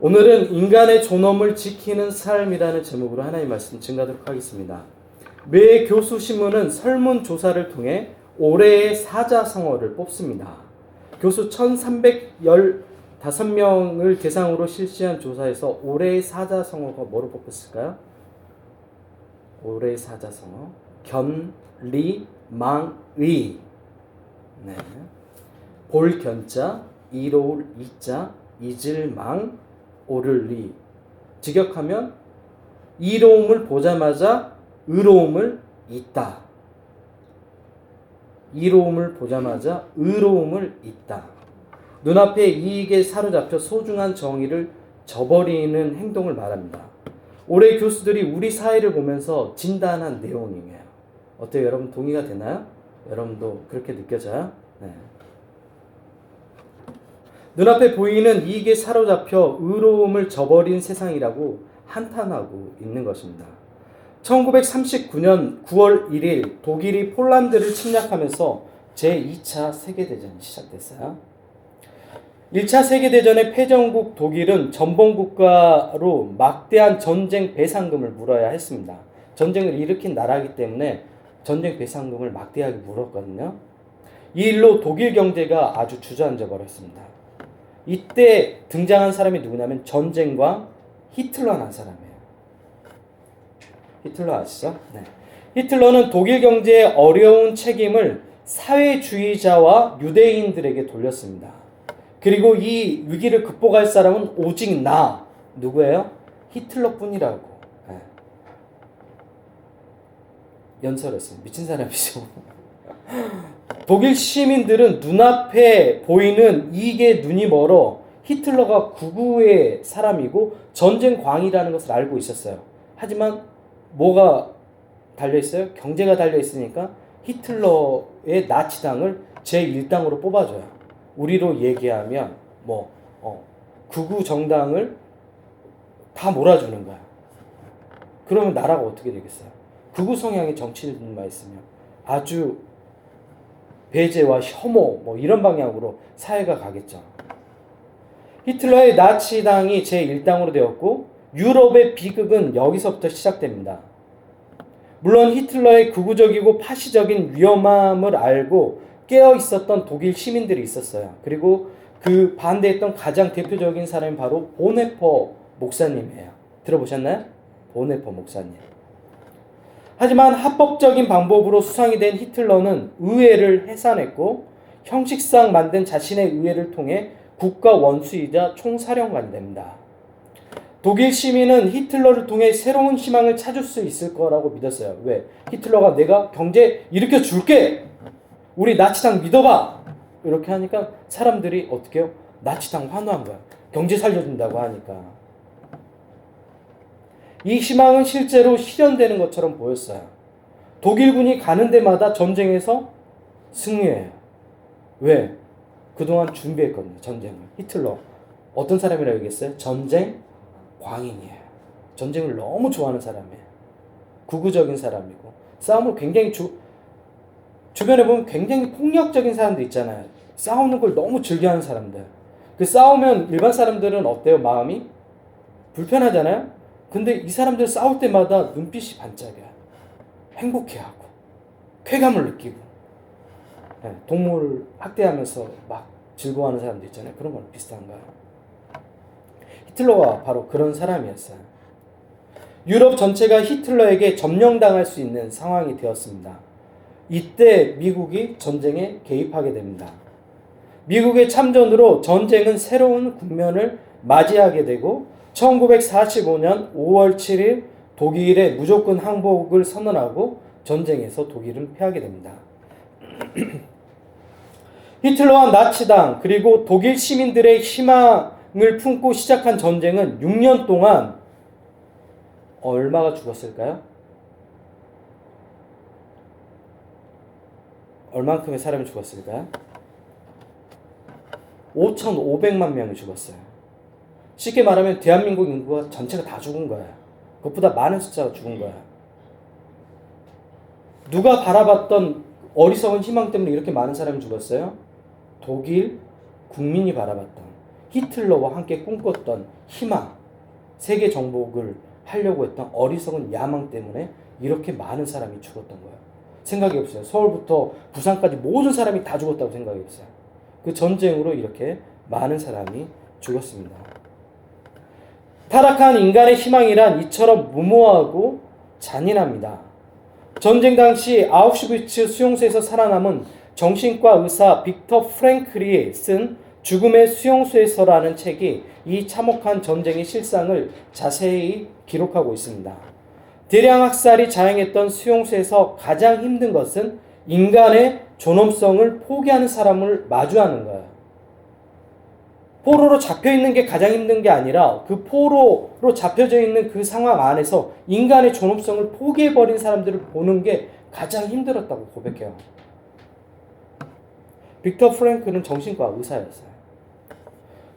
오늘은 인간의 존엄을 지키는 삶이라는 제목으로 하나님의 말씀 증가하도록 하겠습니다. 매 교수 신문은 설문조사를 통해 올해의 사자성어를 뽑습니다. 교수 1315명을 대상으로 실시한 조사에서 올해의 사자성어가 뭐로 뽑혔을까요? 올해의 사자성어 견리망의. 네. 볼견자, 이로울 이자, 잊을망, 오를리. 직역하면 이로움을 보자마자 의로움을 잊다. 이로움을 보자마자 의로움을 잊다. 눈앞의 이익에 사로잡혀 소중한 정의를 저버리는 행동을 말합니다. 올해 교수들이 우리 사회를 보면서 진단한 내용이에요. 어때요? 여러분 동의가 되나요? 여러분도 그렇게 느껴져요? 네. 눈앞에 보이는 이익에 사로잡혀 의로움을 저버린 세상이라고 한탄하고 있는 것입니다. 1939년 9월 1일 독일이 폴란드를 침략하면서 제2차 세계대전이 시작됐어요. 1차 세계대전의 패전국 독일은 전범국가로 막대한 전쟁 배상금을 물어야 했습니다. 전쟁을 일으킨 나라이기 때문에 전쟁 배상금을 막대하게 물었거든요. 이 일로 독일 경제가 아주 주저앉아 버렸습니다. 이때 등장한 사람이 누구냐면 전쟁광 히틀러라는 사람이에요. 히틀러 아시죠? 네. 히틀러는 독일 경제의 어려운 책임을 사회주의자와 유대인들에게 돌렸습니다. 그리고 이 위기를 극복할 사람은 오직 나, 누구예요? 히틀러뿐이라고. 네. 연설했어요. 미친 사람이죠. 독일 시민들은 눈앞에 보이는 이익에 눈이 멀어 히틀러가 극우의 사람이고 전쟁광이라는 것을 알고 있었어요. 하지만 뭐가 달려있어요? 경제가 달려있으니까 히틀러의 나치당을 제1당으로 뽑아줘요. 우리로 얘기하면 극우 정당을 다 몰아주는 거야. 그러면 나라가 어떻게 되겠어요? 극우 성향의 정치인만 있으면 아주 배제와 혐오 이런 방향으로 사회가 가겠죠. 히틀러의 나치당이 제1당으로 되었고 유럽의 비극은 여기서부터 시작됩니다. 물론 히틀러의 극우적이고 파시적인 위험함을 알고 깨어 있었던 독일 시민들이 있었어요. 그리고 그 반대했던 가장 대표적인 사람이 바로 보네퍼 목사님이에요. 들어보셨나요? 보네퍼 목사님. 하지만 합법적인 방법으로 수상이 된 히틀러는 의회를 해산했고 형식상 만든 자신의 의회를 통해 국가 원수이자 총사령관이 됩니다. 독일 시민은 히틀러를 통해 새로운 희망을 찾을 수 있을 거라고 믿었어요. 왜? 히틀러가 내가 경제 일으켜 줄게! 우리 나치당 믿어봐! 이렇게 하니까 사람들이 어떻게 해요? 나치당 환호한 거야. 경제 살려준다고 하니까. 이 희망은 실제로 실현되는 것처럼 보였어요. 독일군이 가는 데마다 전쟁에서 승리해요. 왜? 그동안 준비했거든요. 전쟁을. 히틀러. 어떤 사람이라고 얘기했어요? 전쟁 광인이에요. 전쟁을 너무 좋아하는 사람이에요. 극우적인 사람이고 싸움을 굉장히 주변에 보면 굉장히 폭력적인 사람들 있잖아요. 싸우는 걸 너무 즐겨하는 사람들. 그 싸우면 일반 사람들은 어때요? 마음이? 불편하잖아요? 근데 이 사람들 싸울 때마다 눈빛이 반짝여요. 행복해하고 쾌감을 느끼고 동물 학대하면서 막 즐거워하는 사람들 있잖아요. 그런 거랑 비슷한 거예요. 히틀러가 바로 그런 사람이었어요. 유럽 전체가 히틀러에게 점령당할 수 있는 상황이 되었습니다. 이때 미국이 전쟁에 개입하게 됩니다. 미국의 참전으로 전쟁은 새로운 국면을 맞이하게 되고 1945년 5월 7일 독일의 무조건 항복을 선언하고 전쟁에서 독일은 패하게 됩니다. 히틀러와 나치당 그리고 독일 시민들의 희망을 품고 시작한 전쟁은 6년 동안 얼마가 죽었을까요? 얼만큼의 사람이 죽었을까요? 5,500만 명이 죽었어요. 쉽게 말하면 대한민국 인구가 전체가 다 죽은 거예요. 그것보다 많은 숫자가 죽은 거예요. 누가 바라봤던 어리석은 희망 때문에 이렇게 많은 사람이 죽었어요? 독일 국민이 바라봤던 히틀러와 함께 꿈꿨던 희망, 세계 정복을 하려고 했던 어리석은 야망 때문에 이렇게 많은 사람이 죽었던 거예요. 생각해 보세요. 서울부터 부산까지 모든 사람이 다 죽었다고 생각해 보세요. 그 전쟁으로 이렇게 많은 사람이 죽었습니다. 타락한 인간의 희망이란 이처럼 무모하고 잔인합니다. 전쟁 당시 아우슈비츠 수용소에서 살아남은 정신과 의사 빅터 프랭클이 쓴 죽음의 수용소에서라는 책이 이 참혹한 전쟁의 실상을 자세히 기록하고 있습니다. 대량 학살이 자행했던 수용소에서 가장 힘든 것은 인간의 존엄성을 포기하는 사람을 마주하는 거예요. 포로로 잡혀있는 게 가장 힘든 게 아니라 그 포로로 잡혀져 있는 그 상황 안에서 인간의 존엄성을 포기해버린 사람들을 보는 게 가장 힘들었다고 고백해요. 빅터 프랭클은 정신과 의사였어요.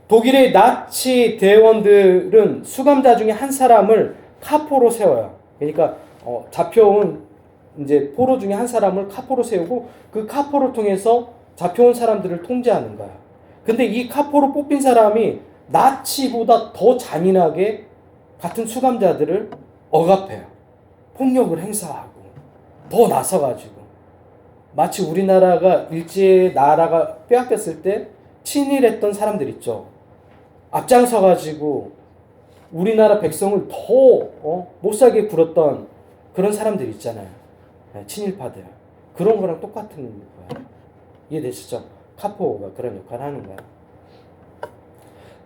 독일의 나치 대원들은 수감자 중에 한 사람을 카포로 세워요. 그러니까 잡혀온 이제 포로 중에 한 사람을 카포로 세우고 그 카포를 통해서 잡혀온 사람들을 통제하는 거야. 근데 이 카포로 뽑힌 사람이 나치보다 더 잔인하게 같은 수감자들을 억압해요. 폭력을 행사하고 더 나서가지고 마치 우리나라가 일제의 나라가 빼앗겼을 때 친일했던 사람들 있죠. 앞장서가지고 우리나라 백성을 더 못살게 굴었던 그런 사람들 있잖아요. 친일파들. 그런 거랑 똑같은 거예요. 이해되시죠? 카포가 그런 역할을 하는 거예요.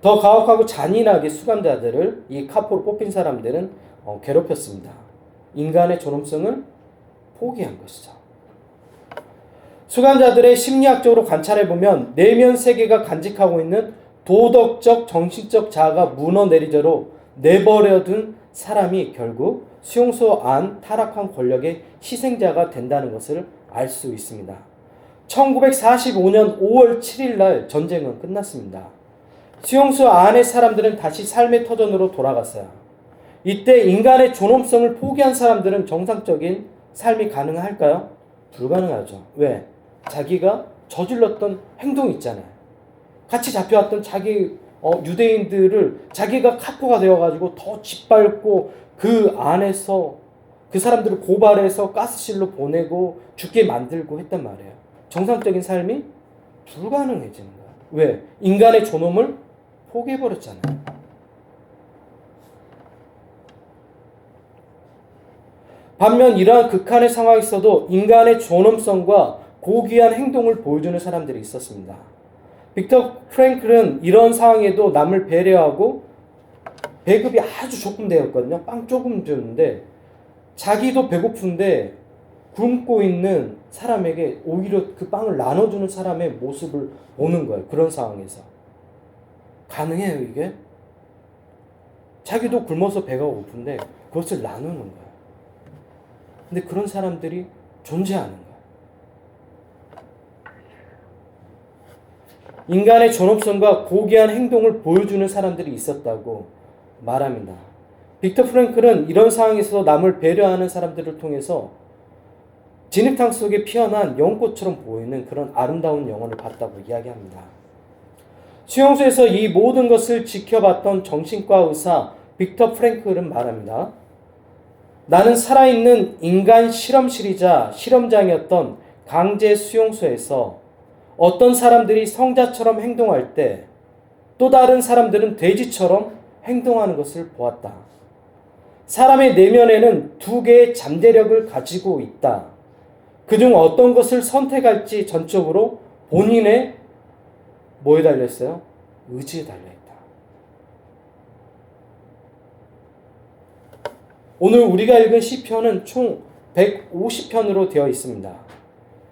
더 가혹하고 잔인하게 수감자들을 이 카포로 뽑힌 사람들은 괴롭혔습니다. 인간의 존엄성을 포기한 것이죠. 수감자들의 심리학적으로 관찰해보면 내면 세계가 간직하고 있는 도덕적, 정신적 자아가 무너내리도록 내버려둔 사람이 결국 수용소 안 타락한 권력의 희생자가 된다는 것을 알 수 있습니다. 1945년 5월 7일 날 전쟁은 끝났습니다. 수용소 안의 사람들은 다시 삶의 터전으로 돌아갔어요. 이때 인간의 존엄성을 포기한 사람들은 정상적인 삶이 가능할까요? 불가능하죠. 왜? 자기가 저질렀던 행동이 있잖아요. 같이 잡혀왔던 자기 유대인들을 자기가 카포가 되어가지고 더 짓밟고 그 안에서 그 사람들을 고발해서 가스실로 보내고 죽게 만들고 했단 말이에요. 정상적인 삶이 불가능해지는 거야. 왜? 인간의 존엄을 포기해버렸잖아요. 반면 이러한 극한의 상황에서도 인간의 존엄성과 고귀한 행동을 보여주는 사람들이 있었습니다. 빅터 프랭클은 이런 상황에도 남을 배려하고 배급이 아주 조금 되었거든요. 빵 조금 주는데 자기도 배고픈데 굶고 있는 사람에게 오히려 그 빵을 나눠주는 사람의 모습을 보는 거예요. 그런 상황에서. 가능해요, 이게? 자기도 굶어서 배가 고픈데 그것을 나누는 거예요. 근데 그런 사람들이 존재하는 거예요. 인간의 존엄성과 고귀한 행동을 보여주는 사람들이 있었다고 말합니다. 빅터 프랭클은 이런 상황에서 남을 배려하는 사람들을 통해서 진흙탕 속에 피어난 연꽃처럼 보이는 그런 아름다운 영혼을 봤다고 이야기합니다. 수용소에서 이 모든 것을 지켜봤던 정신과 의사 빅터 프랭클은 말합니다. 나는 살아있는 인간 실험실이자 실험장이었던 강제 수용소에서 어떤 사람들이 성자처럼 행동할 때 또 다른 사람들은 돼지처럼 행동하는 것을 보았다. 사람의 내면에는 두 개의 잠재력을 가지고 있다. 그중 어떤 것을 선택할지 전적으로 본인의 뭐에 달려있어요? 의지에 달려있다. 오늘 우리가 읽은 시편은 총 150편으로 되어 있습니다.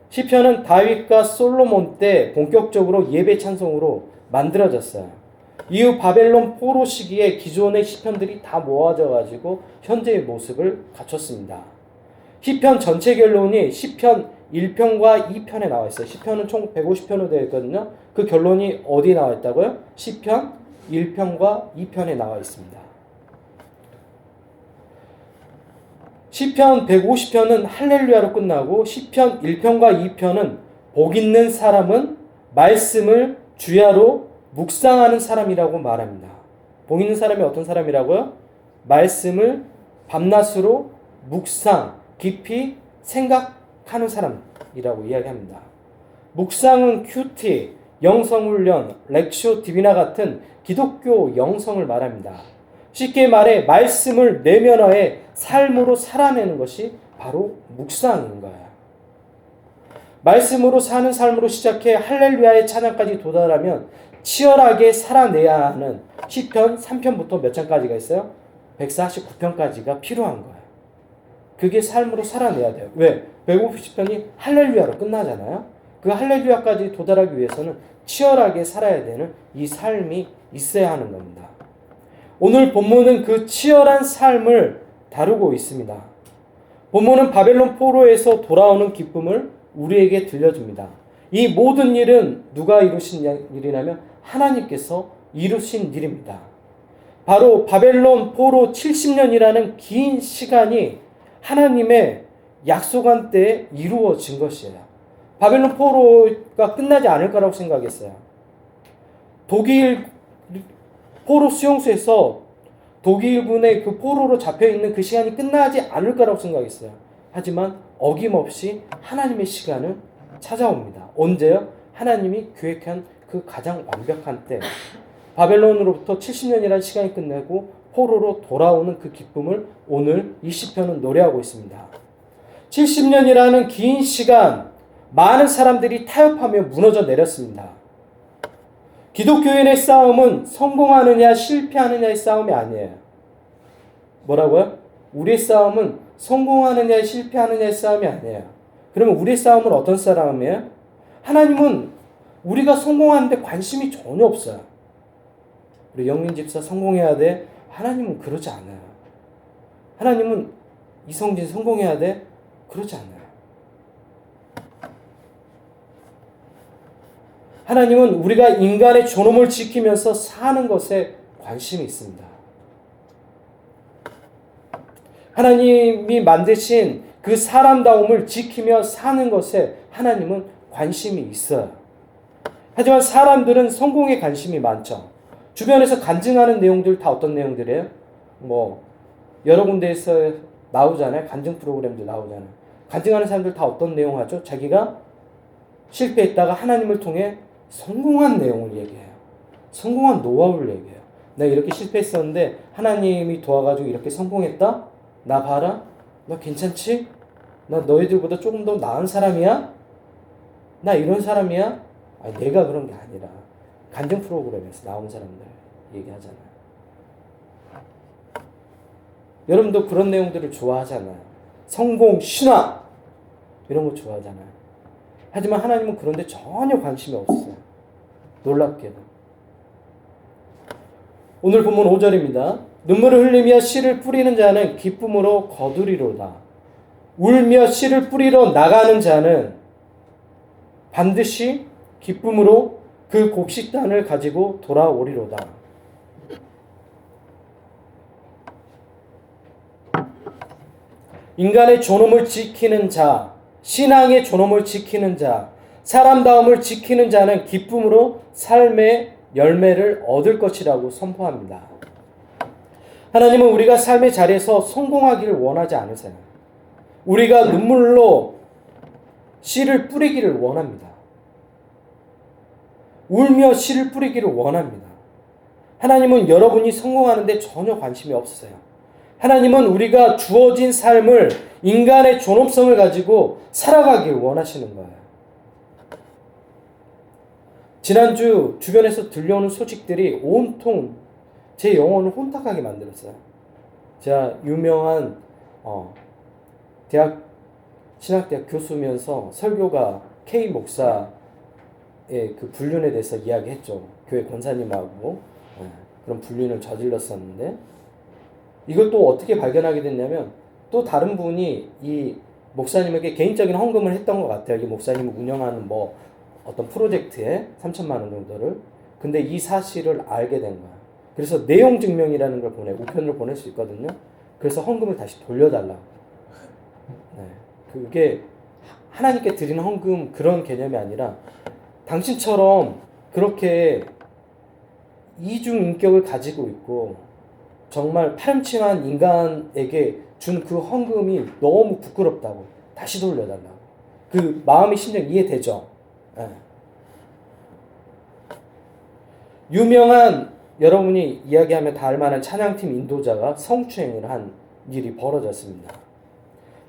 시편은 다윗과 솔로몬 때 본격적으로 예배 찬송으로 만들어졌어요. 이후 바벨론 포로 시기에 기존의 시편들이 다 모아져 가지고 현재의 모습을 갖췄습니다. 시편 전체 결론이 시편 1편과 2편에 나와 있어요. 시편은 총 150편으로 되어 있거든요. 그 결론이 어디에 나와 있다고요? 시편 1편과 2편에 나와 있습니다. 시편 150편은 할렐루야로 끝나고 시편 1편과 2편은 복 있는 사람은 말씀을 주야로 묵상하는 사람이라고 말합니다. 복 있는 사람이 어떤 사람이라고요? 말씀을 밤낮으로 묵상, 깊이 생각하는 사람이라고 이야기합니다. 묵상은 큐티, 영성훈련, 렉시오 디비나 같은 기독교 영성을 말합니다. 쉽게 말해 말씀을 내면화해 삶으로 살아내는 것이 바로 묵상인 거예요. 말씀으로 사는 삶으로 시작해 할렐루야의 찬양까지 도달하면 치열하게 살아내야 하는 시편 3편부터 몇 장까지가 있어요? 149편까지가 필요한 거예요. 그게 삶으로 살아내야 돼요. 왜? 150편이 할렐루야로 끝나잖아요. 그 할렐루야까지 도달하기 위해서는 치열하게 살아야 되는 이 삶이 있어야 하는 겁니다. 오늘 본문은 그 치열한 삶을 다루고 있습니다. 본문은 바벨론 포로에서 돌아오는 기쁨을 우리에게 들려줍니다. 이 모든 일은 누가 이루신 일이냐면 하나님께서 이루신 일입니다. 바로 바벨론 포로 70년이라는 긴 시간이 하나님의 약속한 때에 이루어진 것이에요. 바벨론 포로가 끝나지 않을 거라고 생각했어요. 독일 포로 수용소에서 독일군의 그 포로로 잡혀있는 그 시간이 끝나지 않을 거라고 생각했어요. 하지만 어김없이 하나님의 시간은 찾아옵니다. 언제요? 하나님이 계획한 그 가장 완벽한 때, 바벨론으로부터 70년이라는 시간이 끝나고 포로로 돌아오는 그 기쁨을 오늘 이 시편은 노래하고 있습니다. 70년이라는 긴 시간, 많은 사람들이 타협하며 무너져 내렸습니다. 기독교인의 싸움은 성공하느냐 실패하느냐의 싸움이 아니에요. 뭐라고요? 우리의 싸움은 성공하느냐 실패하느냐의 싸움이 아니에요. 그러면 우리의 싸움은 어떤 싸움이에요? 하나님은 우리가 성공하는데 관심이 전혀 없어요. 우리 영민 집사 성공해야 돼? 하나님은 그러지 않아요. 하나님은 이성진 성공해야 돼? 그러지 않아요. 하나님은 우리가 인간의 존엄을 지키면서 사는 것에 관심이 있습니다. 하나님이 만드신 그 사람다움을 지키며 사는 것에 하나님은 관심이 있어요. 하지만 사람들은 성공에 관심이 많죠. 주변에서 간증하는 내용들 다 어떤 내용들이에요? 여러 군데에서 나오잖아요. 간증 프로그램들 나오잖아요. 간증하는 사람들 다 어떤 내용 하죠? 자기가 실패했다가 하나님을 통해 성공한 내용을 얘기해요. 성공한 노하우를 얘기해요. 내가 이렇게 실패했었는데 하나님이 도와가지고 이렇게 성공했다? 나 봐라? 너 괜찮지? 나 너희들보다 조금 더 나은 사람이야? 나 이런 사람이야? 아니, 내가 그런 게 아니라 간증 프로그램에서 나온 사람들 얘기하잖아요. 여러분도 그런 내용들을 좋아하잖아요. 성공, 신화 이런 거 좋아하잖아요. 하지만 하나님은 그런데 전혀 관심이 없어요. 놀랍게도. 오늘 본문 5절입니다. 눈물을 흘리며 씨를 뿌리는 자는 기쁨으로 거두리로다. 울며 씨를 뿌리러 나가는 자는 반드시 기쁨으로 그 곡식단을 가지고 돌아오리로다. 인간의 존엄을 지키는 자, 신앙의 존엄을 지키는 자, 사람다움을 지키는 자는 기쁨으로 삶의 열매를 얻을 것이라고 선포합니다. 하나님은 우리가 삶의 자리에서 성공하기를 원하지 않으세요. 우리가 눈물로 씨를 뿌리기를 원합니다. 울며 씨를 뿌리기를 원합니다. 하나님은 여러분이 성공하는데 전혀 관심이 없으세요. 하나님은 우리가 주어진 삶을 인간의 존엄성을 가지고 살아가길 원하시는 거예요. 지난주 주변에서 들려오는 소식들이 온통 제 영혼을 혼탁하게 만들었어요. 제가 유명한 신학대학 교수면서 설교가 K 목사의 그 불륜에 대해서 이야기했죠. 교회 권사님하고 그런 불륜을 저질렀었는데 이걸 또 어떻게 발견하게 됐냐면 또 다른 분이 이 목사님에게 개인적인 헌금을 했던 것 같아요. 이 목사님이 운영하는 어떤 프로젝트에 3천만 원 정도를. 근데 이 사실을 알게 된 거야. 그래서 내용 증명이라는 걸 우편으로 보낼 수 있거든요. 그래서 헌금을 다시 돌려달라고. 네. 그게 하나님께 드리는 헌금 그런 개념이 아니라 당신처럼 그렇게 이중 인격을 가지고 있고 정말 파렴치한 인간에게 준 그 헌금이 너무 부끄럽다고 다시 돌려달라고. 그 마음이 심정 이해되죠? 예. 유명한 여러분이 이야기하면 다 알만한 찬양팀 인도자가 성추행을 한 일이 벌어졌습니다.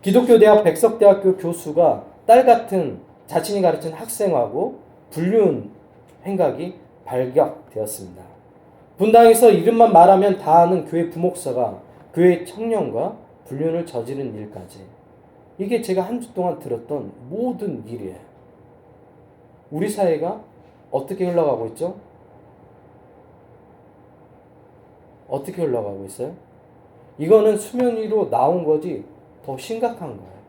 기독교 대학 백석대학교 교수가 딸 같은 자신이 가르친 학생하고 불륜 행각이 발각되었습니다. 분당에서 이름만 말하면 다 아는 교회 부목사가 교회 청년과 불륜을 저지른 일까지. 이게 제가 한 주 동안 들었던 모든 일이에요. 우리 사회가 어떻게 흘러가고 있죠? 어떻게 흘러가고 있어요? 이거는 수면 위로 나온 거지 더 심각한 거예요.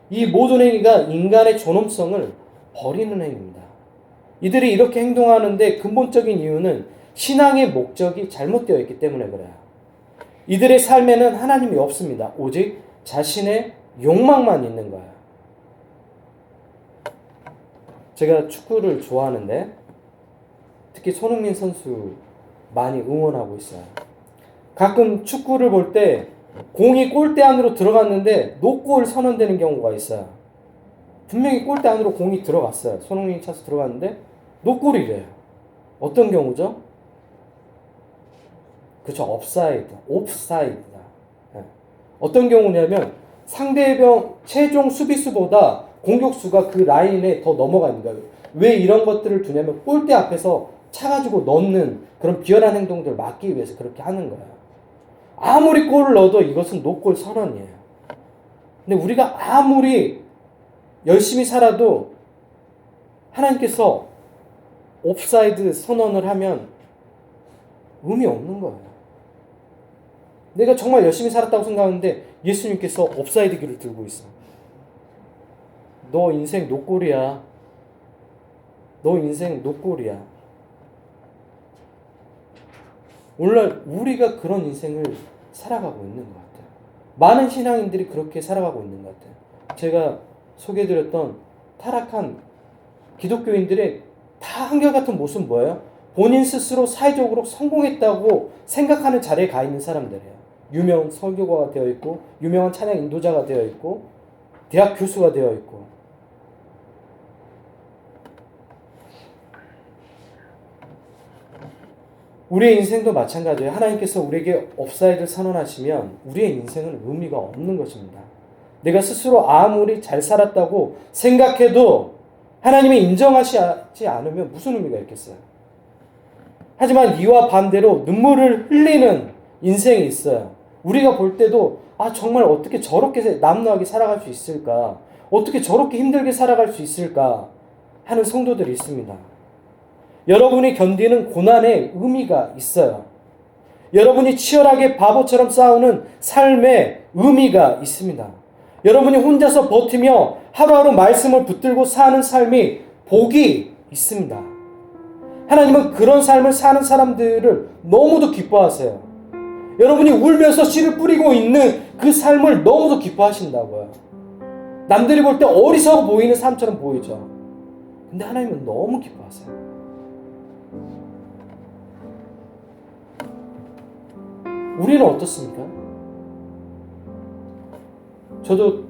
이 모든 행위가 인간의 존엄성을 버리는 행위입니다. 이들이 이렇게 행동하는데 근본적인 이유는 신앙의 목적이 잘못되어 있기 때문에 그래요. 이들의 삶에는 하나님이 없습니다. 오직 자신의 욕망만 있는 거예요. 제가 축구를 좋아하는데 특히 손흥민 선수 많이 응원하고 있어요. 가끔 축구를 볼 때 공이 골대 안으로 들어갔는데 노골 선언되는 경우가 있어요. 분명히 골대 안으로 공이 들어갔어요. 손흥민이 차서 들어갔는데 노골이래요. 어떤 경우죠? 그렇죠. 옵사이드다. 네. 어떤 경우냐면 상대방 최종 수비수보다 공격수가 그 라인에 더 넘어가 있는 거예요. 왜 이런 것들을 두냐면 골대 앞에서 차가지고 넣는 그런 비열한 행동들을 막기 위해서 그렇게 하는 거예요. 아무리 골을 넣어도 이것은 노골 선언이에요. 근데 우리가 아무리 열심히 살아도 하나님께서 옵사이드 선언을 하면 의미 없는 거예요. 내가 정말 열심히 살았다고 생각하는데 예수님께서 옵사이드 길을 들고 있어. 너 인생 노골이야. 너 인생 노골이야. 오늘날 우리가 그런 인생을 살아가고 있는 것 같아요. 많은 신앙인들이 그렇게 살아가고 있는 것 같아요. 제가 소개해드렸던 타락한 기독교인들의 다 한결같은 모습은 뭐예요? 본인 스스로 사회적으로 성공했다고 생각하는 자리에 가 있는 사람들이에요. 유명 설교가가 되어 있고, 유명한 찬양 인도자가 되어 있고, 대학 교수가 되어 있고. 우리의 인생도 마찬가지예요. 하나님께서 우리에게 옵사이드를 선언하시면 우리의 인생은 의미가 없는 것입니다. 내가 스스로 아무리 잘 살았다고 생각해도 하나님이 인정하시지 않으면 무슨 의미가 있겠어요? 하지만 이와 반대로 눈물을 흘리는 인생이 있어요. 우리가 볼 때도 정말 어떻게 저렇게 남루하게 살아갈 수 있을까? 어떻게 저렇게 힘들게 살아갈 수 있을까? 하는 성도들이 있습니다. 여러분이 견디는 고난에 의미가 있어요. 여러분이 치열하게 바보처럼 싸우는 삶에 의미가 있습니다. 여러분이 혼자서 버티며 하루하루 말씀을 붙들고 사는 삶이 복이 있습니다. 하나님은 그런 삶을 사는 사람들을 너무도 기뻐하세요. 여러분이 울면서 씨를 뿌리고 있는 그 삶을 너무도 기뻐하신다고요. 남들이 볼 때 어리석어 보이는 삶처럼 보이죠. 근데 하나님은 너무 기뻐하세요. 우리는 어떻습니까? 저도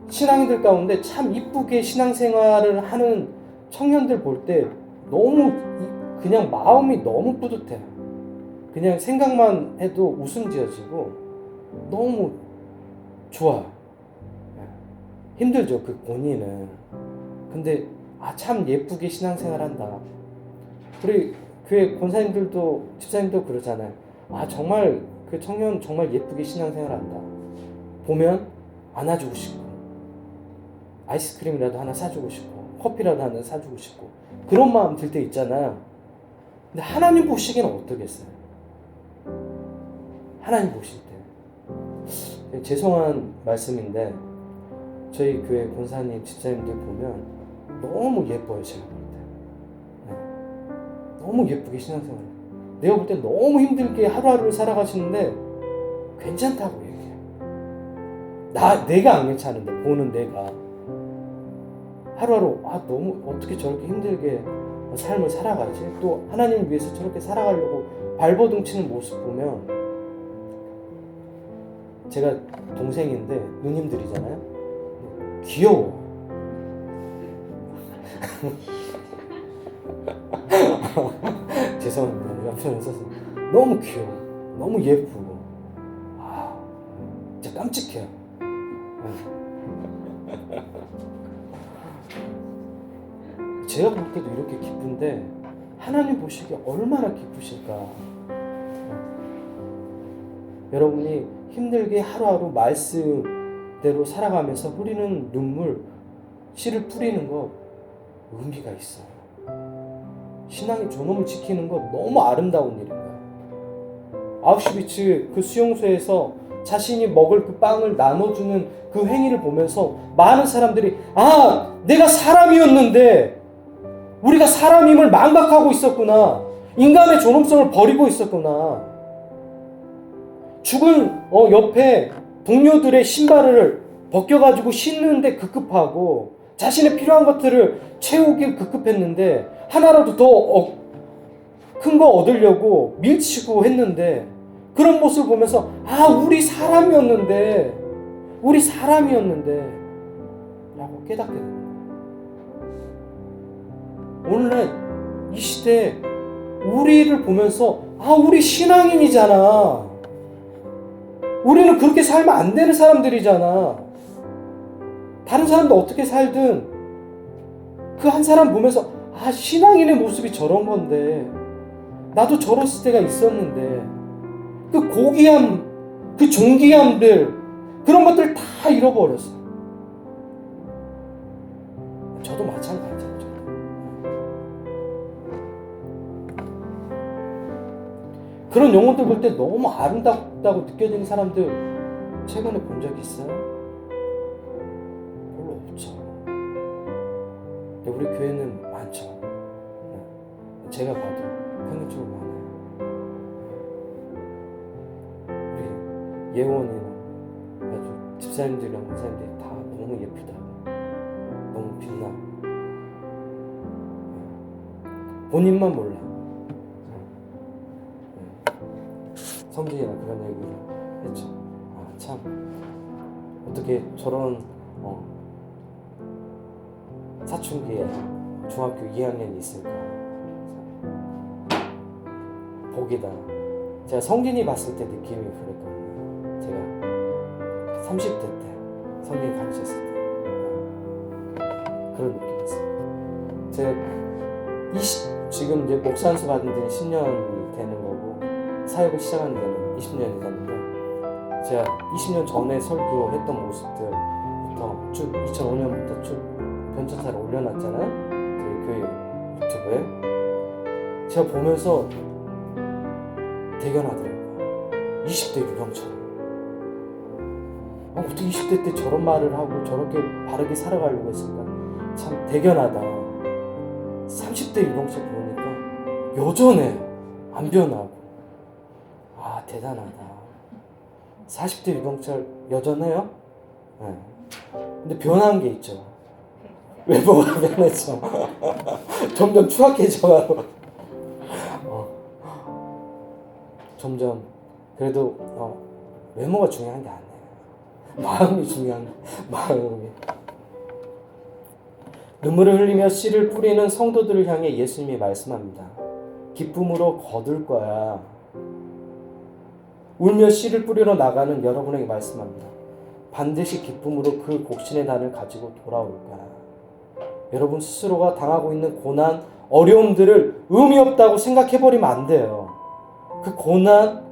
신앙인들 가운데 참 이쁘게 신앙생활을 하는 청년들 볼 때 너무 그냥 마음이 너무 뿌듯해요. 그냥 생각만 해도 웃음 지어지고 너무 좋아요. 힘들죠, 그 본인은. 근데 참 예쁘게 신앙생활 한다. 우리 교회 권사님들도 집사님도 그러잖아요. 정말 그 청년 정말 예쁘게 신앙생활 한다. 보면 안아주고 싶고 아이스크림이라도 하나 사주고 싶고 커피라도 하나 사주고 싶고 그런 마음 들 때 있잖아요. 근데 하나님 보시기에는 어떠겠어요? 하나님 보실 때 죄송한 말씀인데 저희 교회 권사님 집사님들 보면 너무 예뻐요. 제가 볼 때 너무 예쁘게 신앙생활 내가 볼 때 너무 힘들게 하루하루를 살아가시는데 괜찮다고 얘기해요. 내가 안 괜찮은데 보는 내가 하루하루 너무 어떻게 저렇게 힘들게 삶을 살아가지? 또 하나님을 위해서 저렇게 살아가려고 발버둥 치는 모습 보면, 제가 동생인데 누님들이잖아요. 귀여워. 죄송합니다. 옆에 서서 너무 귀여워. 너무 예쁘고. 진짜 깜찍해요. 제가 볼 때도 이렇게 기쁜데 하나님 보시기에 얼마나 기쁘실까. 여러분이 힘들게 하루하루 말씀대로 살아가면서 흐리는 눈물, 씨를 뿌리는 거 의미가 있어요. 신앙의 존엄을 지키는 거 너무 아름다운 일인가요? 아우슈비츠 그 수용소에서 자신이 먹을 그 빵을 나눠주는 그 행위를 보면서 많은 사람들이 내가 사람이었는데 우리가 사람임을 망각하고 있었구나. 인간의 존엄성을 버리고 있었구나. 죽은 옆에 동료들의 신발을 벗겨가지고 신는데 급급하고 자신의 필요한 것들을 채우기 급급했는데 하나라도 더 큰 거 얻으려고 밀치고 했는데 그런 모습을 보면서 우리 사람이었는데 라고 깨닫게 됩니다. 오늘날 이 시대에 우리를 보면서 우리 신앙인이잖아. 우리는 그렇게 살면 안 되는 사람들이잖아. 다른 사람도 어떻게 살든 그 한 사람 보면서 신앙인의 모습이 저런 건데 나도 저랬을 때가 있었는데 그 고귀함, 그 존귀함들 그런 것들 다 잃어버렸어. 저도 마찬가지죠. 그런 영혼들 볼 때 너무 아름답다고 느껴지는 사람들 최근에 본 적 있어요? 별로 없죠. 근데 우리 교회는 많죠. 제가 봐도 평균적으로 많아요. 우리 예원이나 아주 집사님들이랑 원사님들이 다 너무 예쁘다. 너무 빛나. 본인만 몰라. 성진이랑 그런 얘기를 했죠. 참 어떻게 저런 사춘기에 중학교 2학년이 있을까. 복이다. 제가 성진이 봤을 때 느낌이 그랬거든요. 제가 30대 때 성진이 가르쳤을 때 그런 느낌이 있어요. 제가 지금 이제 목사 안수 받은 지는 10년이 되는 거고 사역을 시작한 데는 20년이 됐는데 제가 20년 전에 설교했던 모습들부터 쭉 2005년부터 쭉 변천사를 올려놨잖아요. 저희 교회 유튜브에. 제가 보면서 대견하더라고요. 20대 유병처럼. 어떻게 20대 때 저런 말을 하고 저렇게 바르게 살아가려고 했을까. 참 대견하다. 30대 유병처 보니까 여전해. 안 변하고. 대단하다. 40대 유병철 여전해요? 네. 근데 변한 게 있죠. 외모가 변했죠. 점점 추악해져가고. 점점 그래도 외모가 중요한 게 아니에요. 마음이 중요한 마음이. 눈물을 흘리며 씨를 뿌리는 성도들을 향해 예수님이 말씀합니다. 기쁨으로 거둘 거야. 울며 씨를 뿌리러 나가는 여러분에게 말씀합니다. 반드시 기쁨으로 그 곡신의 날을 가지고 돌아올 거야. 여러분 스스로가 당하고 있는 고난, 어려움들을 의미 없다고 생각해버리면 안 돼요. 그 고난,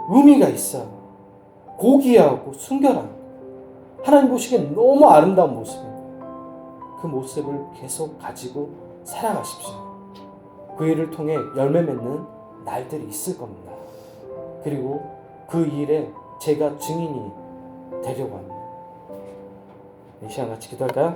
의미가 있어요. 고귀하고 순결한 하나님 보시기엔 너무 아름다운 모습입니다. 그 모습을 계속 가지고 살아가십시오. 그 일을 통해 열매 맺는 날들이 있을 겁니다. 그리고 그 일에 제가 증인이 되려고 합니다. 이 시간 같이 기도할까요?